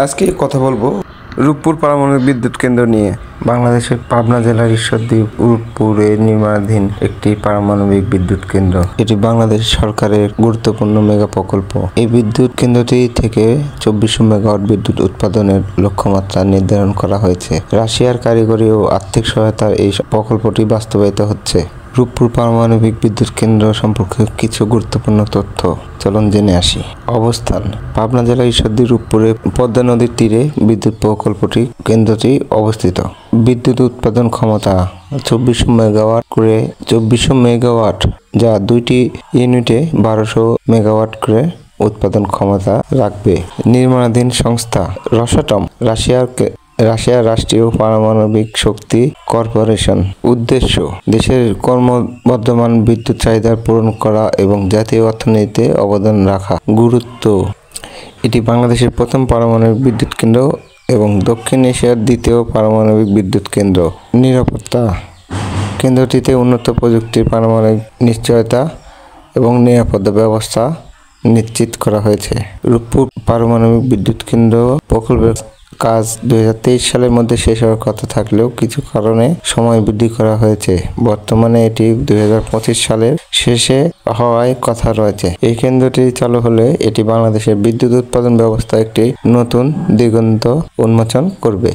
আজকে কথা বলবো রূপপুর পারমাণবিক বিদ্যুৎ কেন্দ্র নিয়ে। বাংলাদেশের পাবনা জেলার ঈশ্বরদী রূপপুরে নির্মাণাধীন একটি পারমাণবিক বিদ্যুৎ কেন্দ্র। এটি বাংলাদেশ সরকারের গুরুত্বপূর্ণ মেগা প্রকল্প। এই বিদ্যুৎ কেন্দ্রটি থেকে 2400 মেগাওয়াট বিদ্যুৎ উৎপাদনের লক্ষ্যমাত্রা নির্ধারণ করা হয়েছে। রাশিয়ার কারিগরি ও আর্থিক সহায়তায় এই প্রকল্পটি বাস্তবায়িত হচ্ছে। রূপপুর পারমাণবিক বিদ্যুৎ কেন্দ্র সম্পর্কে কিছু গুরুত্বপূর্ণ তথ্য চলুন জেনে আসি। অবস্থান: পাবনা জেলার ঈশ্বরদী রূপপুরে পদ্মা নদীর তীরে বিদ্যুৎ কেন্দ্রটি অবস্থিত। বিদ্যুৎ উৎপাদন ক্ষমতা 2400 মেগাওয়াট, যা দুইটি ইউনিটে 1200 মেগাওয়াট করে উৎপাদন ক্ষমতা রাখবে। নির্মাণাধীন সংস্থা: রসাটম, রাশিয়ার রাষ্ট্রীয় পারমাণবিক শক্তি কর্পোরেশন। উদ্দেশ্য: দেশের ক্রমবর্ধমান বিদ্যুৎ চাহিদা পূরণ করা এবং জাতীয় অর্থনীতিতে অবদান রাখা। গুরুত্ব: এটি বাংলাদেশের প্রথম পারমাণবিক বিদ্যুৎ কেন্দ্র এবং দক্ষিণ এশিয়ার দ্বিতীয় পারমাণবিক বিদ্যুৎ কেন্দ্র। নিরাপত্তা: কেন্দ্রটিতে উন্নত প্রযুক্তির পারমাণবিক নিশ্চয়তা এবং নিরাপত্তা ব্যবস্থা নিশ্চিত করা হয়েছে। রূপপুর পারমাণবিক বিদ্যুৎ কেন্দ্র প্রকল্পের কাজ 2023 সালের মধ্যে শেষ হওয়ার কথা থাকলেও কিছু কারণে সময় বৃদ্ধি করা হয়েছে। বর্তমানে এটি 2025 সালের শেষে হওয়ার কথা রয়েছে। এই কেন্দ্রটি চালু হলে এটি বাংলাদেশের বিদ্যুৎ উৎপাদন ব্যবস্থা একটি নতুন দিগন্ত উন্মোচন করবে।